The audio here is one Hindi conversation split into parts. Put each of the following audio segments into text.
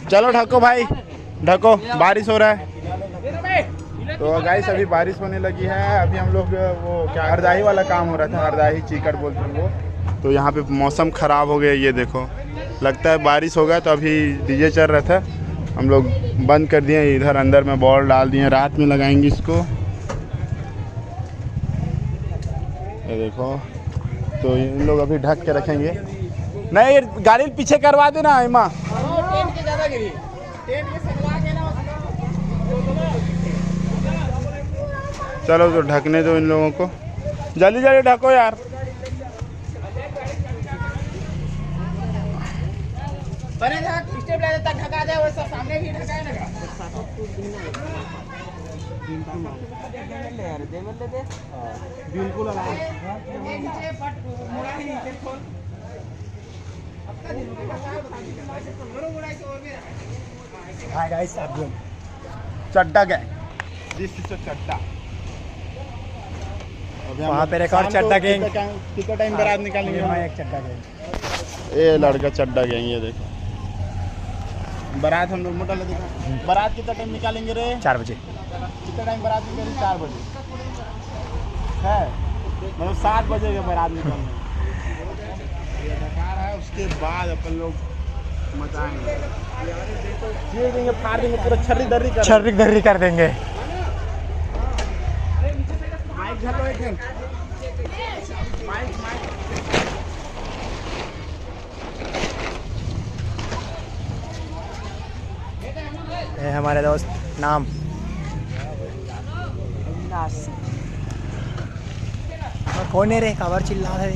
चलो ढको भाई, ढको, बारिश हो रहा है। तो गाइस अभी बारिश होने लगी है। अभी हम लोग वो क्या हरदाही वाला काम हो रहा था, हरदाही चीकट बोलते हैं वो। तो यहाँ पे मौसम ख़राब हो गया, ये देखो लगता है बारिश होगा। तो अभी डीजे चल रहा था, हम लोग बंद कर दिए, इधर अंदर में बॉल डाल दिए, रात में लगाएंगे इसको। ये देखो, तो इन लोग अभी ढक के रखेंगे। नहीं गाड़ी पीछे करवा देना इमा। चलो तो ढकने दो इन लोगों को, जल्दी जल्दी ढको यार। ढका दे, वैसा सामने भी ढका है ना। बिल्कुल हाय गाइस, चड्डा गए, दिस इज चड्डा। वहाँ पे रिकॉर्ड चड्डा गैंग। कितना टाइम बारात निकालेंगे? एक चड्डा गैंग, ये लड़का चड्डा गैंग, ये देखो बारात हम लोग मोटा लगा। बारात कितना टाइम निकालेंगे रे? 4 बजे। कितना टाइम बारात निकालेंगे? 4 बजे है, मतलब 7 बजे के बारात निकलने है। उसके बाद अपन लोग मचाएंगे, चीर देंगे, फाड़ देंगे, पूरा छर्री दर्री कर देंगे। माइक झलो एक दिन, माइक ये हमारे दोस्त नाम कौन है रे? कवर चिल्ला है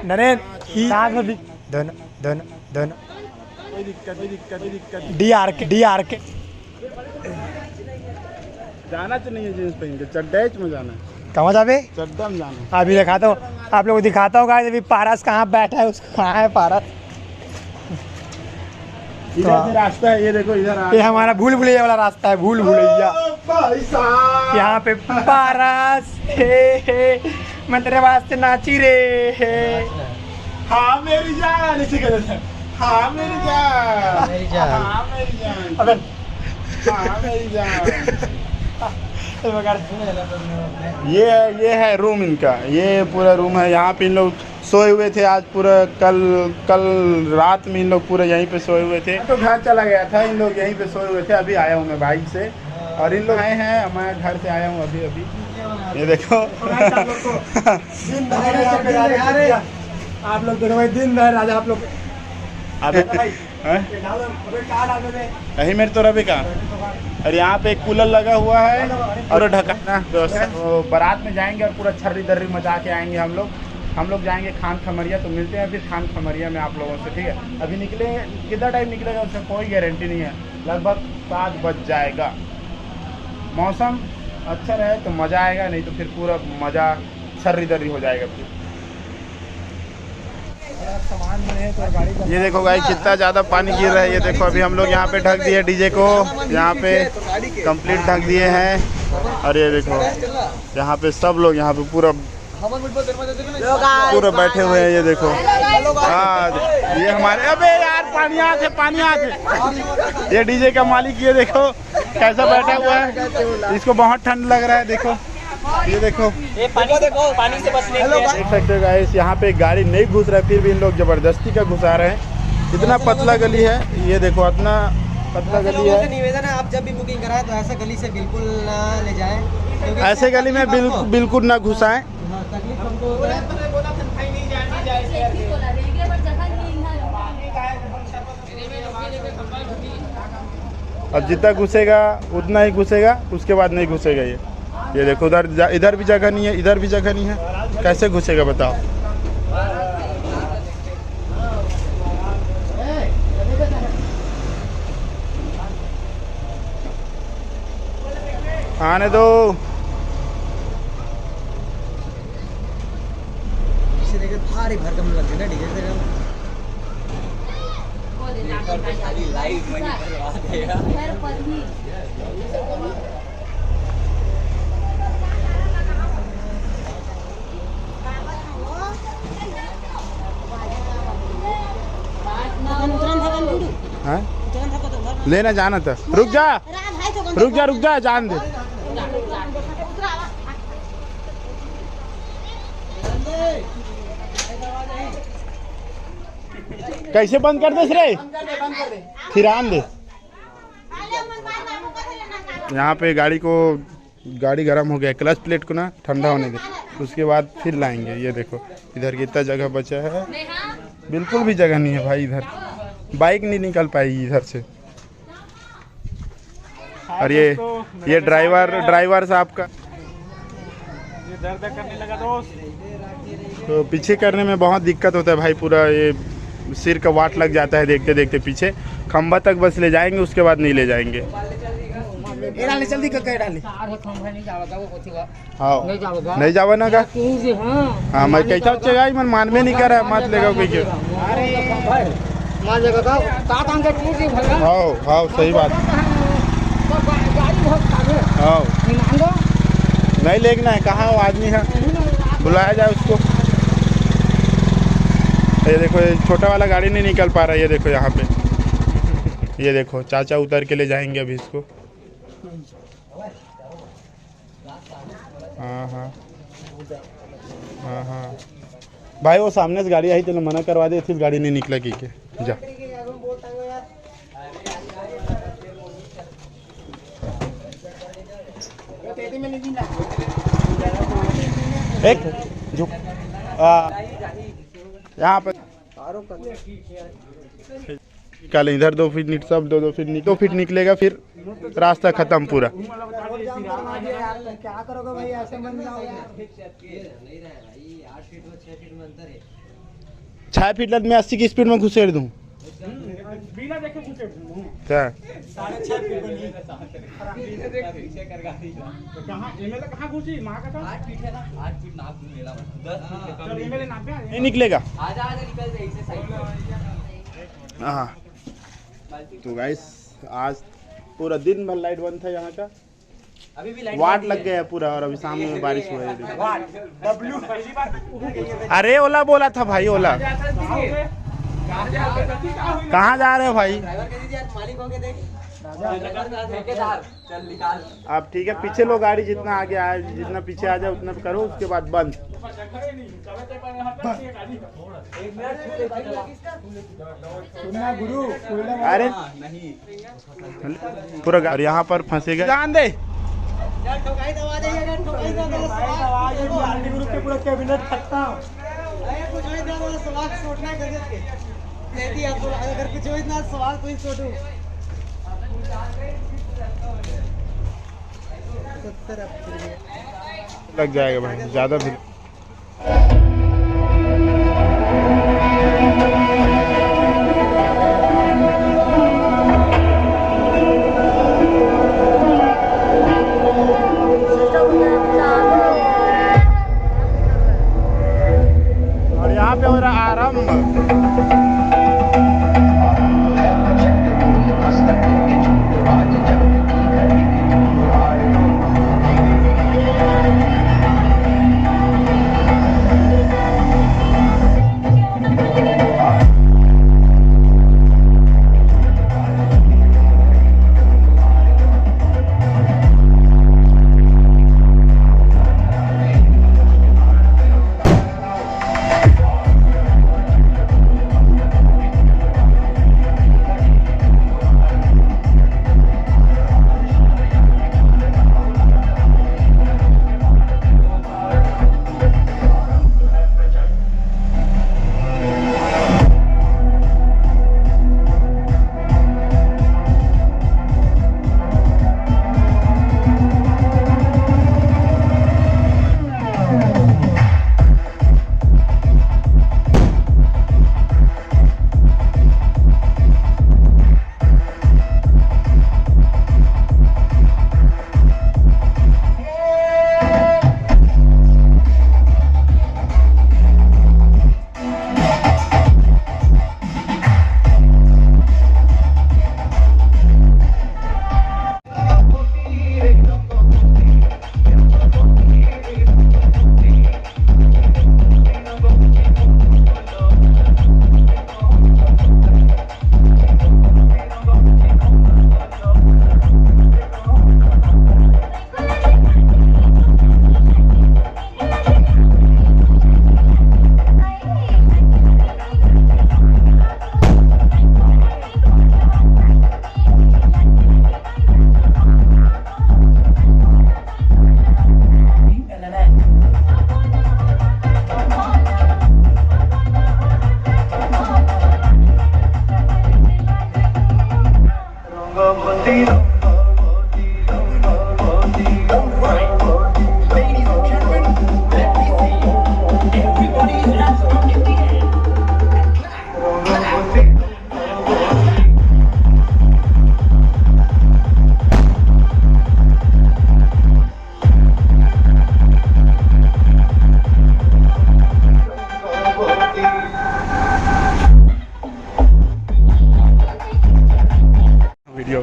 नरेन दोनों दोनों दोनों। कोई दिक्कत डी आर के जाना तो नहीं है जींस पहन के, चड्डा में जाना है। कहाँ जाबे? चड्डा में जाना। अभी दिखाता हूँ आप लोगों को, दिखाता हूँ गाइस अभी पारस कहाँ बैठा है, उसको कहाँ है पारस। इधर से रास्ता है, ये देखो इधर। ये हमारा भूल भुलैया वाला रास्ता है, भूल भुलैया। यहाँ पे पारस हे मैं तेरे वास्ते नाची रे हे। हाँ मेरी जान, इसी के जैसे। हाँ मेरी जान, मेरी जान, हाँ मेरी जान, अबे हाँ मेरी जान। ये है रूम इनका, ये पूरा रूम है। यहाँ पे इन लोग सोए हुए थे आज पूरा, कल रात में इन लोग पूरे यहीं पे सोए हुए थे। तो घर चला गया था, इन लोग यहीं पे सोए हुए थे। अभी आया हूँ मैं बाइक से, और इन लोग आए हैं, मैं घर से आया हूँ अभी। ये देखो आप लोग दोनों दिन भर राजा आप लोग। यही मेरे तो रवि का। और यहाँ पे एक कूलर लगा हुआ है और ढकाना व्यवस्था। तो बारात में जाएंगे और पूरा छर्री दर्री मचा के आएंगे हम लोग जाएंगे खान खमरिया। तो मिलते हैं फिर खान खमरिया में आप लोगों से, ठीक है? अभी निकलेंगे, कितना टाइम निकलेगा उसका कोई गारंटी नहीं है, लगभग 7 बज जाएगा। मौसम अच्छा रहे तो मज़ा आएगा, नहीं तो फिर पूरा मज़ा छर्री दर्री हो जाएगा फिर। ये देखो गाइस कितना ज़्यादा पानी गिर रहा है। ये देखो अभी हम लोग यहाँ पे ढक दिए डीजे को, यहाँ पे कंप्लीट ढक दिए हैं। और ये देखो यहाँ पे सब लोग यहाँ पे पूरा बैठे हुए हैं। ये देखो हाँ, ये हमारे, अबे यार पानी आते। ये डीजे का मालिक, ये देखो कैसा बैठा हुआ है, इसको बहुत ठंड लग रहा है। देखो ये देखो, ये पानी से बचने के लिए देख सकते हो गाइस, यहाँ पे गाड़ी नहीं घुस रहा है, फिर भी इन लोग जबरदस्ती का घुसा रहे हैं। इतना पतला गली है, ये देखो इतना पतला गली है। निवेदन है, आप जब भी बुकिंग कराएं तो ऐसा गली से बिल्कुल ना ले जाएं, ऐसे गली में बिल्कुल ना घुसाएं। तकलीफ हमको अब जितना घुसेगा उतना ही घुसेगा, उसके बाद नहीं घुसेगा। ये देखो इधर भी जगह नहीं है, इधर भी जगह नहीं है, कैसे घुसेगा बताओ? आने दो। भारी भरकम लग रही है डीजे से लाइव मनी करवा देगा। हाँ लेना जाना था। रुक जा रुक जा रुक जा, जान दे। कैसे बंद कर दे रे? फिर आन दे। यहाँ पे गाड़ी गर्म हो गया, क्लच प्लेट को ना ठंडा होने दे, उसके बाद फिर लाएंगे। ये देखो इधर कितना जगह बचा है, बिल्कुल भी जगह नहीं है भाई, इधर बाइक नहीं निकल पाएगी इधर से। और ये ड्राइवर साहब का ये दर्द करने लगा दोस्त। तो पीछे करने में बहुत दिक्कत होता है भाई, पूरा ये सिर का वाट लग जाता है देखते देखते। पीछे खंबा तक बस ले जाएंगे, उसके बाद नहीं ले जाएंगे। जल्दी डाले। हाँ नहीं जावा ना का। हाँ मैं कैसा चेगा मन मानवे नहीं कर रहा, मत लेगा कोई क्यों। हाँ हाँ सही बात। हाँ नहीं लेना है, कहाँ वो आदमी है, बुलाया जाए उसको। ये देखो ये छोटा वाला गाड़ी नहीं निकल पा रहा है, ये देखो यहाँ पे। ये देखो चाचा उतर के ले जाएंगे अभी इसको। हाँ हाँ हाँ हाँ भाई, वो सामने से गाड़ी आई तो मना करवा दे, फिर गाड़ी नहीं निकलेगी के जा। एक झुक यहाँ पर निकालें, इधर 2 फीट सब 2 फीट 2 फीट निकलेगा, फिर रास्ता खत्म पूरा। क्या करोगे भाई, ऐसे बन जाओगे। 6 फीट में 80 की स्पीड में घुसेड़ दूँ बिना देखे क्या? 6.5 फीट कहाँ घुसी? माँ का 8 फीट है ना, 8 फीट नाप मेरा 10 फीट नहीं निकलेगा। आजा निकल जाए। हाँ तो गाइस आज पूरा दिन भर लाइट बंद था यहाँ का, अभी भी लाइट वाट लग गया पूरा, और अभी सामने में बारिश हुआ है। अरे ओला बोला था भाई, ओला कहाँ जा रहे हो भाई? आप ठीक है, पीछे लो गाड़ी, जितना आगे आए, जितना पीछे आ जाए उतना करो, उसके बाद बंद। गुरु अरे पूरा गाड़ी यहाँ पर फंसेगा, जान दे। पूरा कैबिनेट खत्म। अगर कुछ हो इतना सवाल कोई छोटू लग जाएगा भाई, ज्यादा भी। और यहाँ पे हो रहा आरंभ।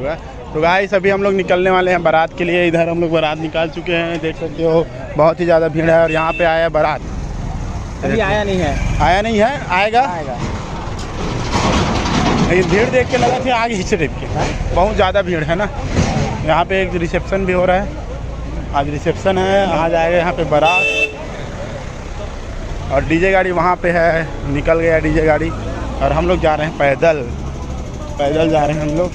होगा। तो गाइस अभी हम लोग निकलने वाले हैं बारात के लिए। इधर हम लोग बारात निकाल चुके हैं, देख सकते हो बहुत ही ज़्यादा भीड़ है। और यहाँ पे आया बारात, अभी आया नहीं है, आएगा। ये भीड़ देख के लगा कि आगे हिस्से टाइप के बहुत ज़्यादा भीड़ है ना। यहाँ पे एक रिसेप्शन भी हो रहा है, आज रिसेप्शन है, आज आएगा यहाँ पे बारात। और डीजे गाड़ी वहाँ पे है, निकल गया डीजे गाड़ी। और हम लोग जा रहे हैं पैदल जा रहे हैं हम लोग।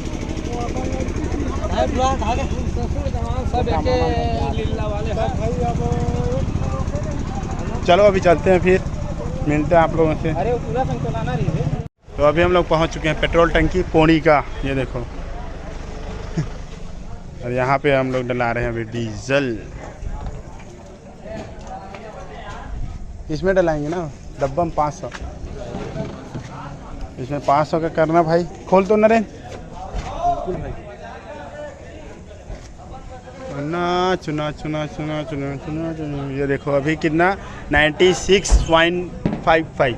चलो अभी चलते हैं, फिर मिलते हैं आप लोगों से। तो अभी हम लोग पहुंच चुके हैं पेट्रोल टंकी पोड़ी का, ये देखो। और यहाँ पे हम लोग डला रहे हैं अभी डीजल। इसमें डलाएंगे ना डब्बा में 500, इसमें 500 का करना भाई। खोल तो नरेंद्र, चुना। ये देखो अभी कितना 96.55,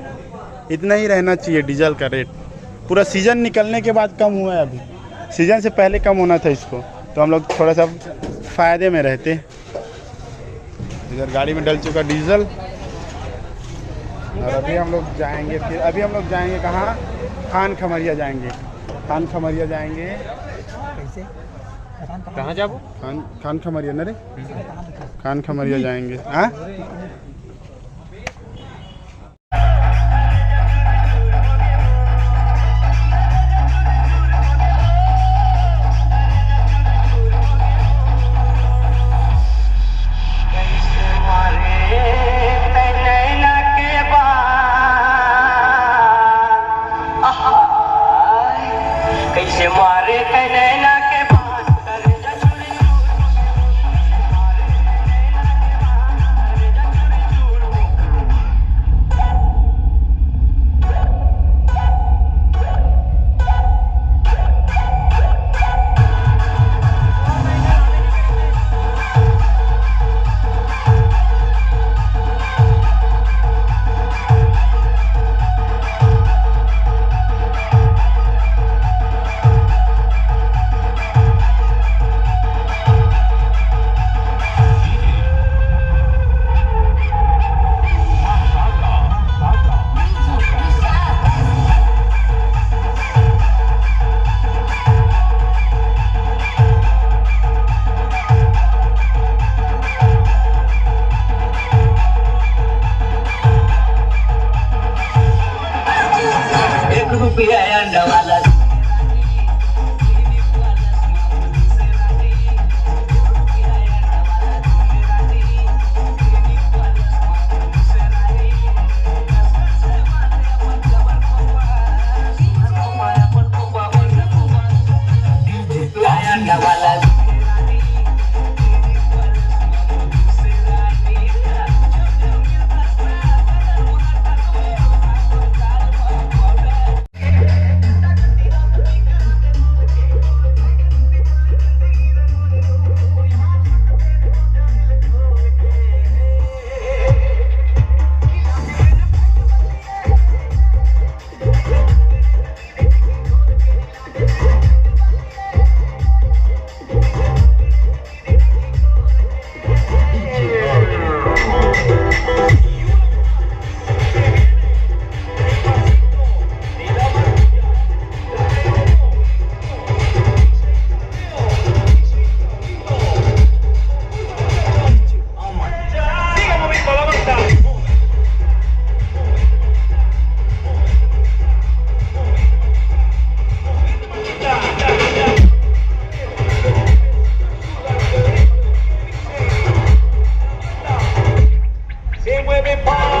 इतना ही रहना चाहिए डीजल का रेट। पूरा सीज़न निकलने के बाद कम हुआ है, अभी सीज़न से पहले कम होना था इसको, तो हम लोग थोड़ा सा फ़ायदे में रहते। इधर गाड़ी में डल चुका डीजल। और अभी हम लोग जाएंगे, फिर अभी हम लोग जाएंगे कहाँ? खान खमरिया जाएंगे। कैसे कहाँ जाबो? खान खमरिया न रे, खान खमरिया जाएंगे। हाँ Se mueve para,